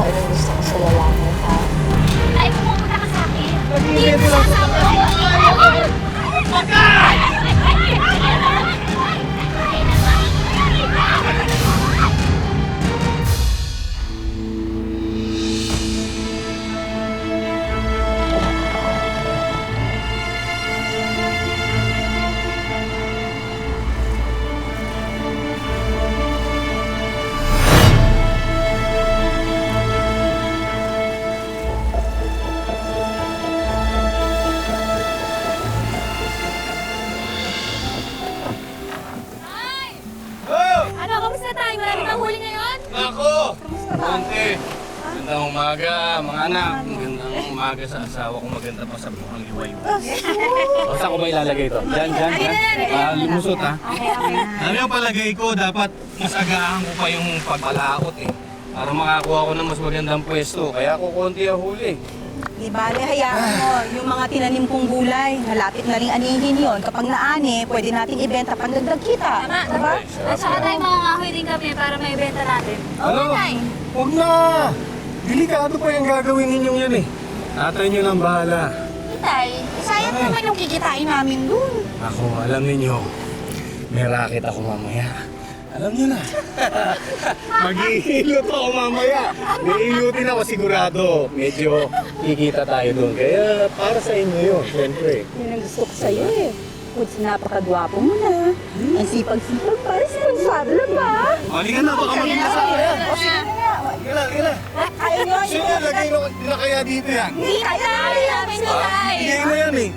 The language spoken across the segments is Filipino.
ako ng gusto ko sa lalaki, ha? Ay, pumunta ka sa akin. Nag-iingat lang. Ano, kamusta tayo? Marami kang huli ngayon? Ako! Monte! Magandang umaga, mga anak. Magandang umaga sa asawa ko. Maganda pa sa bukang liway. O, saan ko ba ilalagay ito? Diyan. Lumusot, ha? Alam yung palagay ko, dapat mas agahan ko pa yung pagpalaot, eh. Para makakuha ko ng mas magandang pwesto. Kaya ako konti ang huli. Di bale, hayaan mo, yung mga tinanim kong gulay, malapit na rin anihin yon. Kapag naani, pwede nating ibenta pandagdag kita. Tama, Diba? At saka tayo mga kahoy din kami para may benta natin. Ano? Nay. Huwag na! Delikado pa yung gagawin ninyong yan, eh. Tatay niyo lang bahala. Tay, sayang naman yung kikitain namin dun. Ako, alam ninyo, may racket ako mamaya. Alam niyo na. Mag-iilot ako mamaya. May ilutin ako sigurado. Medyo kikita tayo doon. Kaya para sa inyo yun, siyempre. Yun ang gusto ko sa'yo eh. Kuts, napakagwapo mo na. Ang sipag-sipag, para responsable ba? Halika na, baka maging sa akin. O sige na nga. Halika na. Kaya nyo, Sige, lagay na kaya dito yan. Hindi kaya namin na Bigay na yan eh.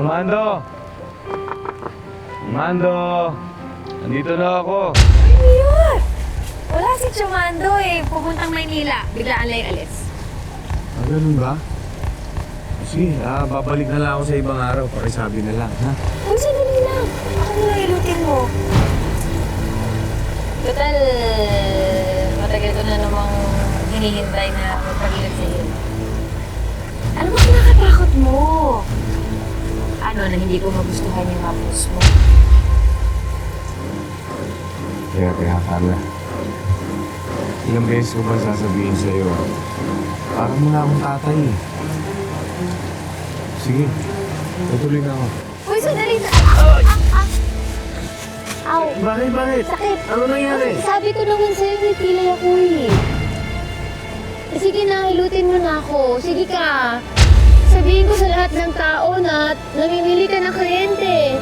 Mando! Mando! Nandito na ako. Ano yun? Wala si Chumando eh. Pupuntang Maynila. Biglaan lang yung alis. Ganun ba? Sige, babalik na lang ako sa ibang araw. Pakisabi na lang, ha? Uy, sandali lang. Ako na ilutin mo. Total, matagal ko na namang hinihintay na magpagilid sa'yo. Ano ba kinakatakot mo? Ano na hindi ko magustuhan yung hapos mo? Kaya, Carla. Ilang beses ko ba sasabihin sa'yo? Parang muna akong tatay eh. Sige, tutuloy na ako. Uy, sandali na! Aw! Bakit? Sakit! Ano nangyari? Sabi ko naman sa'yo, may pilay ako eh. Sige na, hilutin mo na ako. Sige ka. Sabihin ko sa lahat ng tao na namimili ka ng kliyente.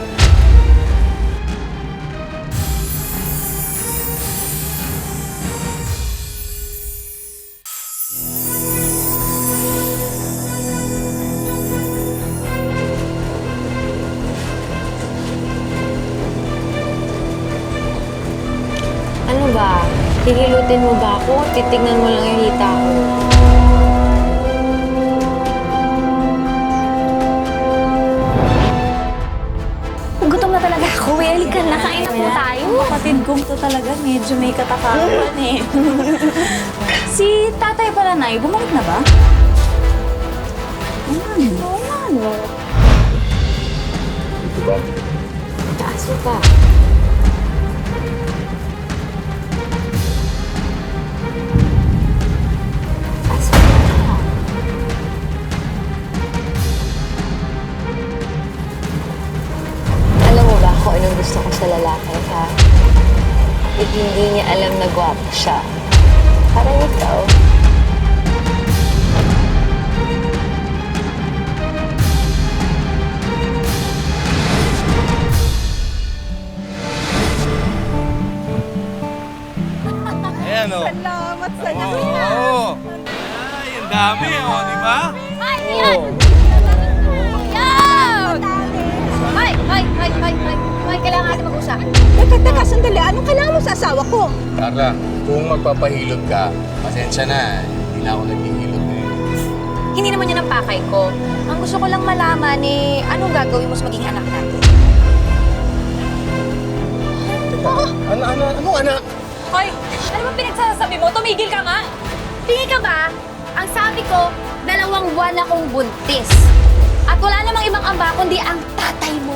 Ano ba? Hihilutin mo ba ako? Titignan mo lang yung hita ko. Gutom na talaga ako. Halika na, kain na po tayo. Kapatid kong to talaga, medyo may katakawan eh. Si tatay pala, Nay, bumalik na ba? Ano? Ito ba? Aso ka. Aso ka. Alam mo ba kung anong gusto ko sa lalaki, ha? At hindi niya alam na gwapo siya. Parang ikaw. Ayan o. Salamat sa Oo. Ay, ang dami o, di ba? Ay, yan! Yan! Ay, kailangan natin mag-usap. Teka, sandali. Anong kailangan mo sa asawa ko? Carla, kung magpapahilot ka, pasensya na. Hindi na ako naghihilot ngayon. Hindi naman yan ang pakay ko. Ang gusto ko lang malaman eh, anong gagawin mo sa maging anak natin? Anong anak? Hoy! Ano ba pinagsasabi mo? Tumigil ka nga! Tingin ka ba? Ang sabi ko, 2 buwan akong buntis. At wala namang ibang ama kundi ang tatay mo.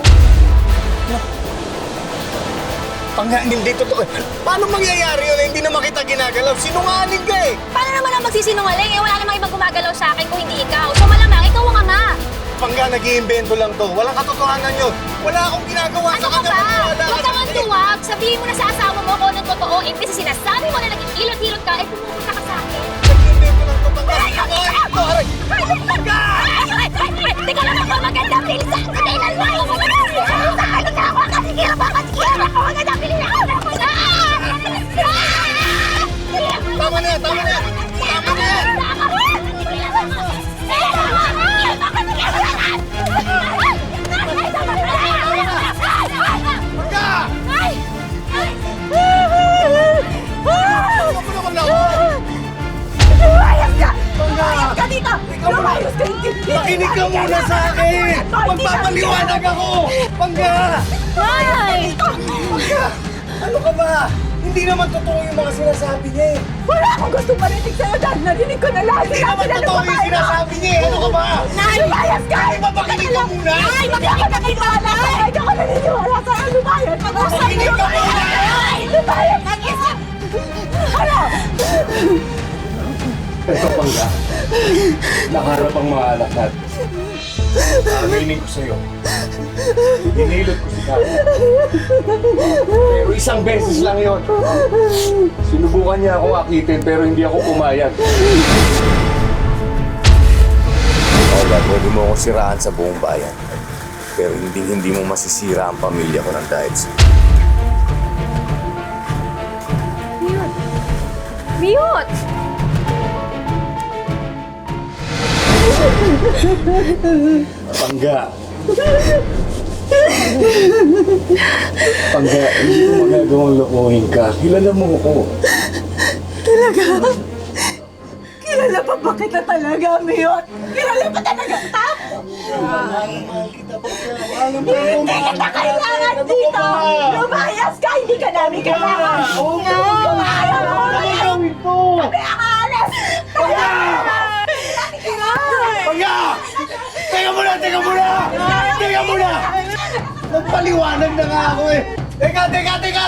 Pangga, hindi totoo. Paano mangyayari yun na hindi naman kita ginagalaw? Sinungaling ka eh! Paano naman ang magsisinungaling? Eh, wala namang ibang gumagalaw sa akin kung hindi ikaw. So malamang, ikaw ang ama. Pangga, nag-iimbento lang to. Walang katotohanan yun. Wala akong ginagawa Ano sa ka kanya. ba? Maniwala Huwag ka kang sa tuwag. Sabihin mo na sa asawa mo kung anong totoo. Imbis na sinasabi mo na nag-ilot-hilot ka, eh pumupunta ka sa akin. Nag-iimbento lang to. Pangga, ako! Ito, aray! Teka lang ako, maganda, bilisan! Kailan mo ako maganda? Halika ako, kasikira ba? Kasikira ako, maganda, bilisan! Tama na yan! Tama na yan! Tama na yan! Pangga! Ako naman ako! Lumayas ka! Pangga! Lumayas ka dito! Lumayas ka! Makinig ka muna sa akin! Magpapaliwanag ako! Pangga! Nay! Pangga! Ano ka ba? Hindi naman totoo yung mga sinasabi niya eh. Wala akong gusto marinig sa'yo dahil narinig ko na lahat. Hindi naman totoo yung sinasabi niya eh. Ano ka ba? Nay! Lumayas ka! Di ba makinig ka muna? Ay! Makinig ka naniniwala! Ay! Hindi ako naniniwala sa'yo! Lumayas! Mag-usap Makinig ka muna! Ay! Lumayas! Mag-isip! Ano? Ito, Pangga. Nakaharap ang mga anak natin. Aminin ko sa'yo. Hinilot ko si Kaya. Pero isang beses lang yon. Sinubukan niya akong akitin pero hindi ako pumayag. Paula, pwede mo akong siraan sa buong bayan. Pero hindi mo masisira ang pamilya ko ng dahil sa'yo. Mute! Pangga. Pangga, hindi ko magagawang lokohin ka. Kilala mo ako. Kilala pa ba kita talaga, Miyot? Kilala pa talaga kita? Hindi kita kailangan dito! Lumayas ka! Hindi ka namin kailangan! Lumayas! Kami ang aalis! Pangga! Teka muna! Teka muna! Teka muna! Nagpaliwanag na nga ako eh. Teka!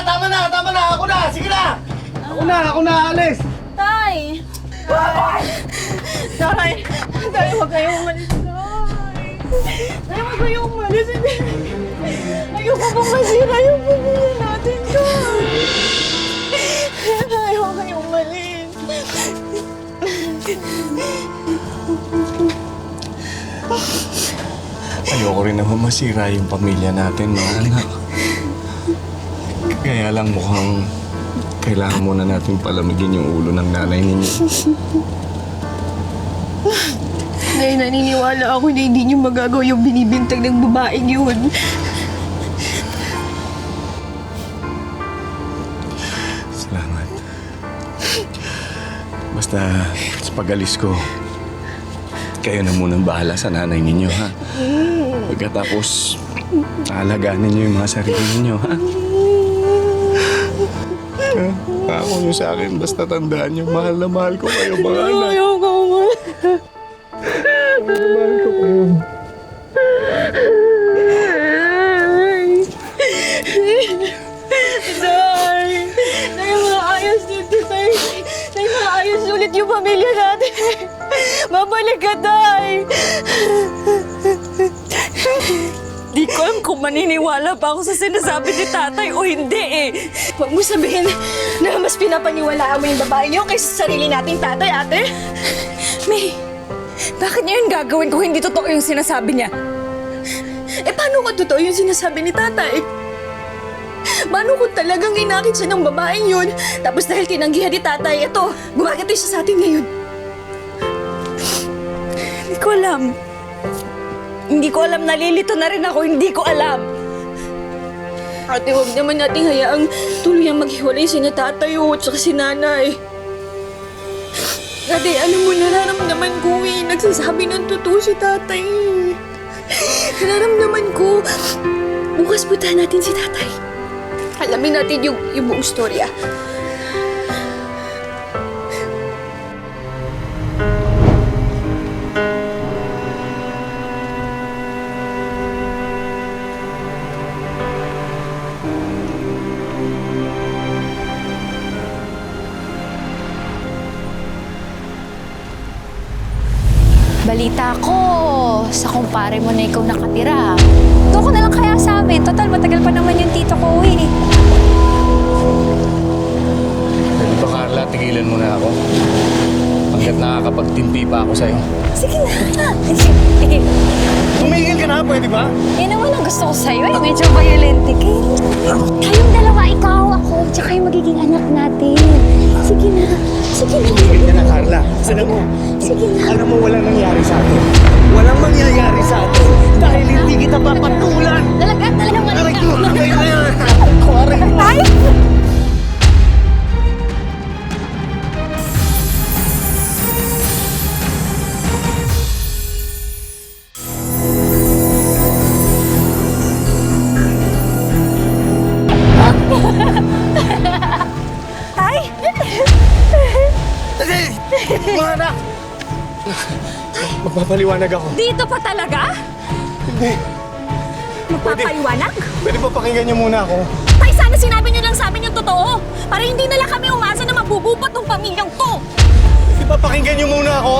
Tama na! Ako na! Sige na! Ako na! Alis! Tay! Tay, huwag kayong umalis, Tay. Tay, huwag kayong umalis. Ayoko bang masira yung pamilya natin, Tay. Tay, huwag kayong umalis. Ayoko rin naman masira yung pamilya natin, mga anak. Kaya lang mukhang kailangan muna natin palamigin yung ulo ng nanay ninyo. Dahil naniniwala ako na hindi niyo magagawa yung binibintag ng babaeng yun. Salamat. Basta sa pag-alis ko, kayo na munang bahala sa nanay ninyo, ha? Pagkatapos, aalagaan ninyo yung mga sarili ninyo, ha? Ako nyo sa akin, basta tandaan nyo, mahal na mahal ko kayo, mga anak. Ayoko umalis. Mahal ko kayo. Tay! Tay, maayos dito, Tay. Tay, maayos ulit yung pamilya natin. Babalik ka, Tay! Di ko alam kung maniniwala pa ako sa sinasabi ni tatay o hindi eh. Huwag mo sabihin na mas pinapaniwalaan mo yung babae niyo kaysa sa sarili nating tatay, ate. May, bakit niya yun gagawin kung hindi totoo yung sinasabi niya? Eh, paano kung totoo yung sinasabi ni tatay? Paano kung talagang inakit siya ng babaeng yun? Tapos dahil tinanggihan ni tatay, ito, gumagatoy siya sa atin ngayon. Hindi ko alam. Hindi ko alam, nalilito na rin ako, hindi ko alam. Ate, huwag naman nating hayaang tuluyang maghiwalay si tatay at saka si nanay. Ate, alam mo, nararamdaman ko eh. Nagsasabi ng totoo si tatay. Nararamdaman ko. Bukas puntahan natin si tatay. Alamin natin yung buong storya. Balita ko, sa kumpare mo na ikaw nakatira. Doon ko na lang kaya sa amin. Total, matagal pa naman yung tito ko eh. Pwede ba, Carla, tigilan mo na ako? Hanggat nakakapagtimpi pa ako sa'yo. Sige na. Sige. Tumigil ka na, pwede ba? Yan naman ang gusto ko sa'yo eh. Medyo violent eh. Kayong dalawa, ikaw, ako, tsaka yung magiging anak natin. Sige na. Sige na. Tumigil ka na, Carla. Alam mo, Sige na. alam mo walang nangyari sa atin. Walang mangyayari sa atin dahil hindi kita papatulan. Talaga mali Aray ka. ko, aray ko yan. Aray ko. Ay! Ay! Hindi! Mga anak! Magpapaliwanag ako. Dito pa talaga? Hindi. Magpapaliwanag? Pwede pa pakinggan niyo muna ako. Tay, sana sinabi niyo lang sa amin yung totoo. Para hindi na lang kami umasa na mabubupot ng pamilyang to. Pwede pa pakinggan niyo muna ako.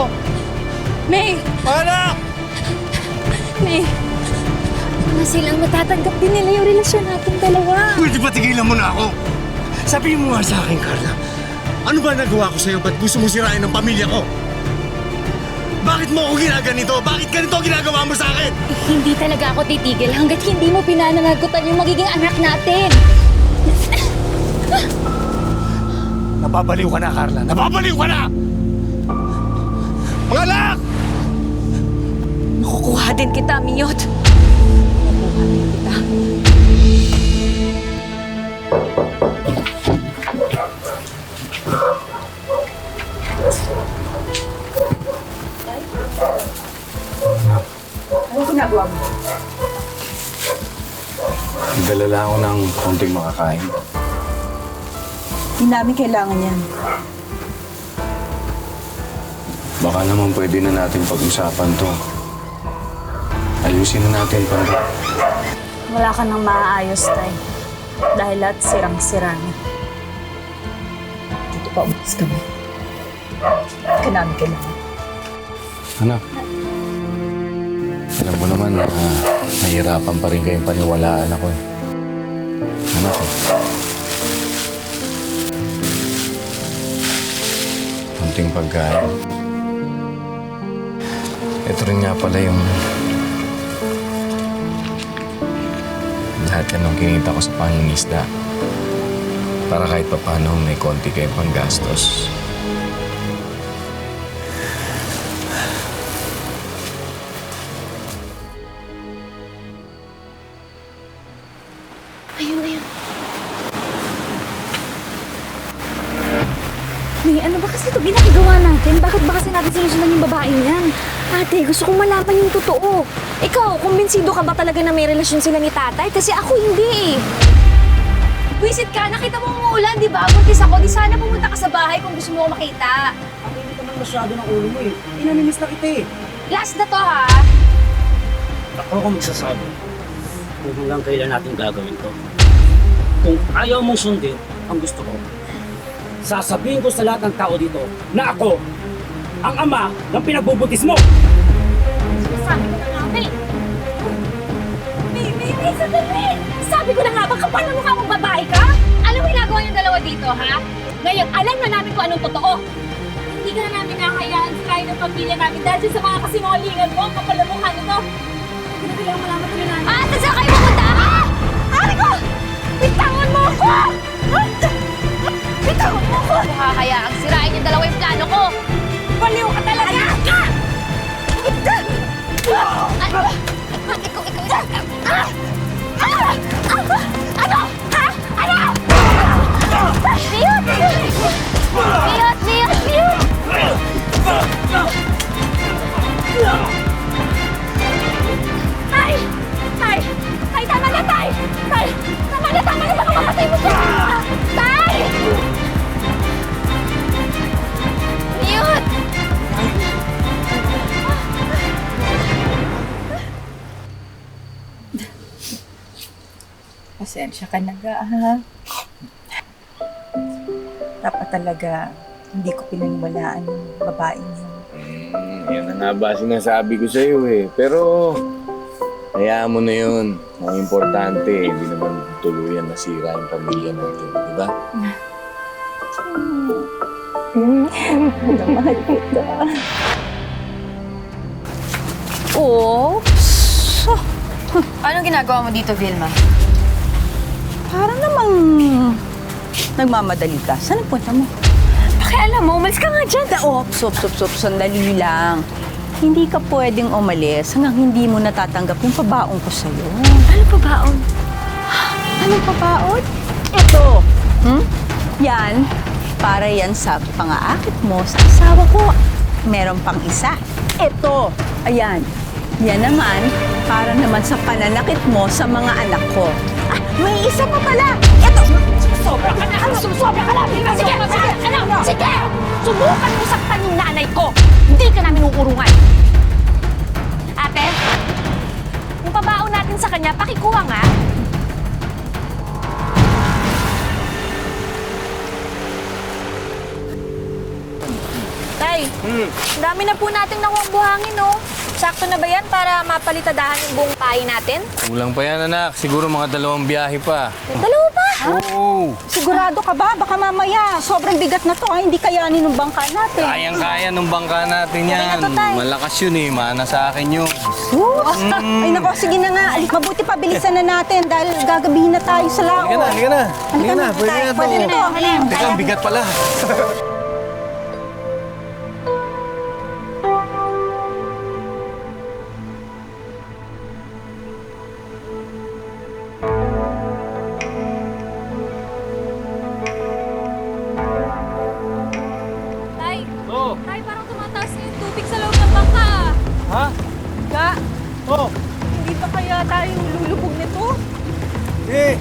May! Mga anak! May! Na silang matatanggap din nila yung relasyon natin dalawa. Pwede ba tigilan mo na ako? Sabihin mo nga sa akin, Carla. Ano ba nagawa ko sa'yo? Ba't gusto mo sirain ang pamilya ko? Bakit mo ako ginaganito? Bakit ganito ang ginagawa mo sa akin? Hindi talaga ako titigil hanggat hindi mo pinananagutan yung magiging anak natin. Napabaliw ka na, Carla. Napabaliw ka na! Mga anak! Nakukuha din kita, Miyot. Nakukuha din kita. Anong ginagawa mo? Nagdala lang ako ng konting makakain. Hindi namin kailangan yan. Baka naman pwede na natin pag-usapan to. Ayusin na natin para... Wala ka nang maaayos, Tay. Dahil lahat sirang-sira na. Dito pa, umalis kami. Hindi ka namin kailangan. Anak, alam mo naman na nahihirapan pa rin kayong paniwalaan ako eh. Anak eh. Konting pagkain. Ito rin nga pala yung lahat yan ng kinita ko sa pangingisda. Para kahit pa paano may konti kayong panggastos. May ano ba kasi ito ginagawa natin? Bakit ba kasi natin sinusundan yung babaeng yan? Ate, gusto kong malaman yung totoo. Ikaw, kumbinsido ka ba talaga na may relasyon sila ni tatay? Kasi ako hindi eh. Wisit ka, nakita mo umuulan, di ba? Buntis ako, di sana pumunta ka sa bahay kung gusto mo ko makita. Ang hindi naman masyado ng ulo mo eh. Inanimiss na kita eh. Last na to ha. Ako kung magsasabi kung hanggang kailan natin gagawin to. Kung ayaw mong sundin ang gusto ko, sasabihin ko sa lahat ng tao dito na ako ang ama ng pinagbubuntis mo! Sabi ko na nga, May! May, sandali! Sabi ko na nga, baka kapal na mukha mong babae ka? Alam mo ginagawa yung dalawa dito, ha? Ngayon, alam na namin kung anong totoo. Hindi ka na namin nakakayaan sa kain ng pamilya namin dahil sa mga kasinungalingan mo, kapal na mukha nito. Hindi na kailangan malaman ko na namin. Ah, saan kayo pupunta? Ari ko! Bitawan mo ako! Bitawan mo ako! Nakakayaang sirain yung dalawa yung plano ko. Baliw ka talaga! Ano? Ha? Ano? Miyot! Miyot! Miyot! Miyot! Tay! Tay! Tay, tama na, Tay! Tay! Tama na! Baka mamatay mo siya! Tay! Miyot! Pasensya ka na ga, ha? Dapat talaga hindi ko pinaniwalaan yung babaeng yun. Yan na nga ba sinasabi ko sa'yo eh. Pero, hayaan mo na yun. Ang importante, hindi naman tuluyan nasira yung pamilya natin. Di ba? Mahal kita. Oo? Anong ginagawa mo dito, Vilma? Parang namang nagmamadali ka. Saan ang punta mo? Pakialam mo, umalis ka nga dyan. Sandali lang. Hindi ka pwedeng umalis hanggang hindi mo natatanggap yung pabaong ko sa'yo. Ano pa baon? Anong pabaon? Ito. Yan. Para yan sa pang-aakit mo sa asawa ko. Meron pang isa. Ito. Ayan. Yan naman, para naman sa pananakit mo sa mga anak ko. Ah, may isa pa pala. Ito. Sobra ka na! Sobra ka na! Sige! Ano? Sige! Subukan mo saktan yung nanay ko! Hindi ka namin uurungan! Ate, yung pabaon natin sa kanya, pakikuha nga! Tay, dami na po nating nakuha buhangin, no? Sakto na ba yan para mapalitadahan yung buong pahay natin? Kulang pa yan, anak. Siguro mga 2 biyahe pa. Dalawa pa! Oo. Sigurado ka ba? Baka mamaya, sobrang bigat na to. Hindi kayanin ng bangka natin. Kayang-kaya nung bangka natin yan. na to, Tay. Malakas yun eh. Mana sa akin yun. Sus! Ay nako, sige na nga. Mabuti pa, bilisan na natin dahil gagabihin na tayo sa lao. Halika na. Halika na, Pwede na to. pwede na to. Teka, ang bigat pala. Tay, Oo. Tay, parang tumataas na yung tubig sa loob ng bangka. Ha? Ga, Oo. hindi pa kaya tayong lulubog nito? Eh,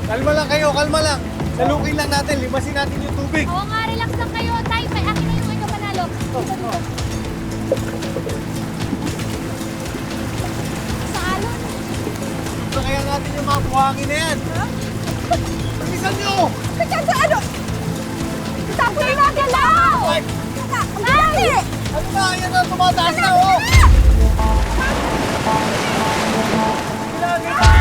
kalma lang kayo, kalma lang. Salukin lang natin, limasin natin yung tubig. Oo nga, relax lang kayo. Tay, may akin na yung ikaw panalo. Sa alon. Ito kaya natin yung mga buhangin na yan. Bilisan nyo! Tapunin natin daw! Ay, Tay! ano na? Ayan na, tumataas na, oh! Lagi na!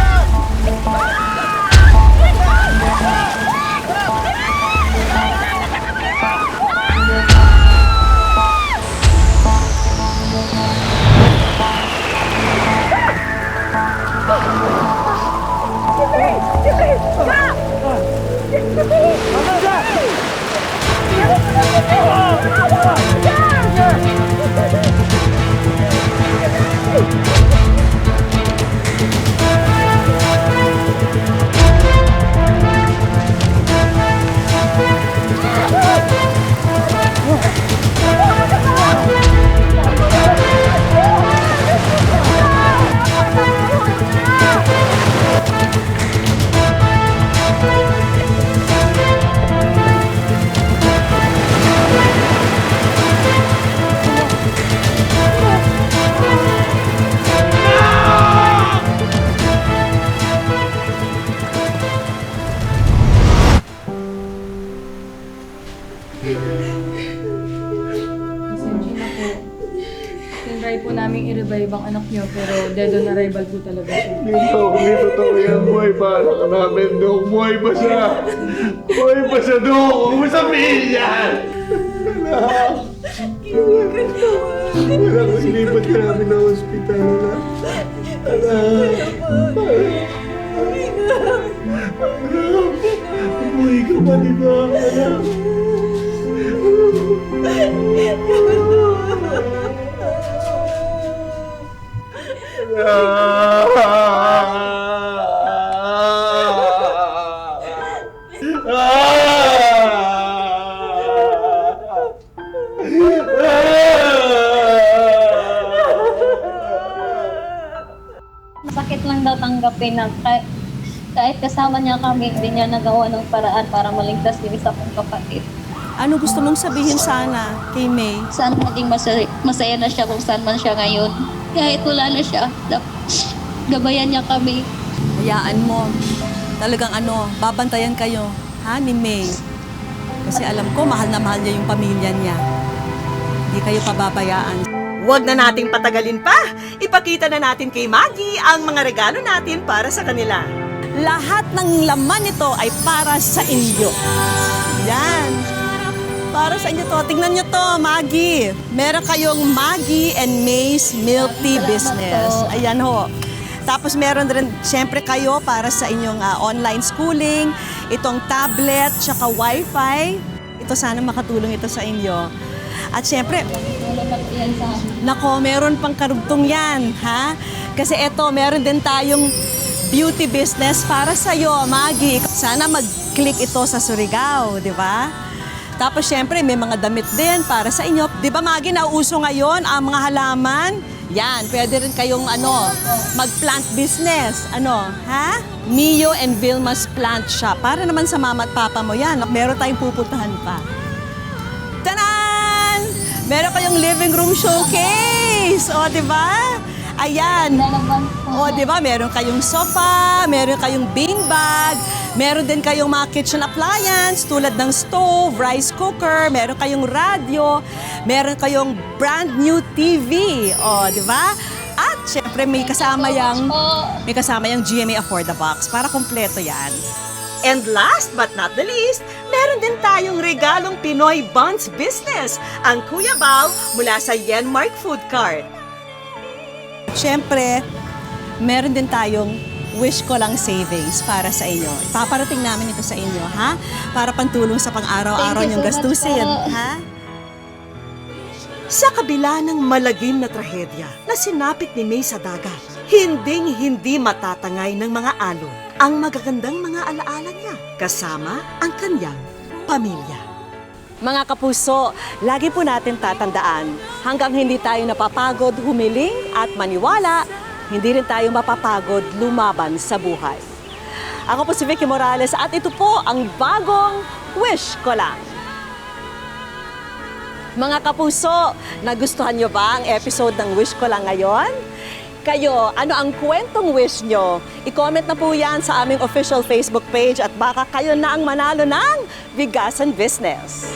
Tinry po namin i-revive ang anak niyo, pero dead on arrival po talaga siya. Hindi totoo yan, boy. Para ka namin, Dok. Buhay pa siya. Buhay pa siya, Dok. Huwag mo sabihin yan. Anak. Anak, ilipat ka namin ng hospital, anak. Anak. Anak. Buhay ka pa, di ba? Anak. Sakit lang daw tanggapin na kahit kasama niya kami, hindi niya nagawa ng paraan para maligtas din sa kong kapatid. Ano gusto mong sabihin sana kay May? Sana maging masaya na siya kung saan man siya ngayon. Kahit wala na siya, gabayan niya kami. Hayaan mo. Talagang babantayan kayo, ha, ni May. Kasi alam ko, mahal na mahal niya yung pamilya niya. Hindi kayo pababayaan. Huwag na nating patagalin pa. Ipakita na natin kay Maggie ang mga regalo natin para sa kanila. Lahat ng laman nito ay para sa inyo. Yan. Para sa inyo to. Tingnan nyo to, Maggie. Meron kayong Maggie and May's Milk Tea Business. Ayan ho. Tapos meron rin, syempre kayo para sa inyong online schooling, itong tablet, tsaka wifi. Ito sana makatulong ito sa inyo. At syempre, nako, meron pang karugtong yan, ha? Kasi ito, meron din tayong beauty business para sa'yo, Maggie. Sana mag-click ito sa Surigao, di ba? Tapos syempre, may mga damit din para sa inyo. Di ba, Maggie, nauuso ngayon ang mga halaman? Yan, pwede rin kayong mag-plant business. Ha? Mio and Vilma's Plant Shop. Para naman sa mama at papa mo yan. Meron tayong pupuntahan pa. Tanan! Meron kayong living room showcase. O, di ba? Ayan. O, di ba? Meron kayong sofa, meron kayong beanbag, meron din kayong mga kitchen appliance tulad ng stove, rice cooker, meron kayong radio, meron kayong brand new TV. O, di ba? At syempre may kasama yung GMA Afford the Box para kumpleto yan. And last but not the least, meron din tayong regalong Pinoy Buns Business, ang Kuya Bao mula sa Yenmark Food Cart. Siyempre, meron din tayong wish ko lang savings para sa inyo. Paparating namin ito sa inyo, ha? Para pantulong sa pang-araw-araw niyong gastusin, ha? Sa kabila ng malagim na trahedya na sinapit ni May sa dagat, hinding-hindi matatangay ng mga alon ang magagandang mga alaala niya kasama ang kanyang pamilya. Mga kapuso, lagi po natin tatandaan, hanggang hindi tayo napapagod humiling at maniwala, hindi rin tayo mapapagod lumaban sa buhay. Ako po si Vicky Morales at ito po ang bagong Wish Ko Lang. Mga kapuso, nagustuhan nyo ba ang episode ng Wish Ko Lang ngayon? Kayo, ano ang kwentong wish nyo? I-comment na po yan sa aming official Facebook page at baka kayo na ang manalo ng Bigasan Business.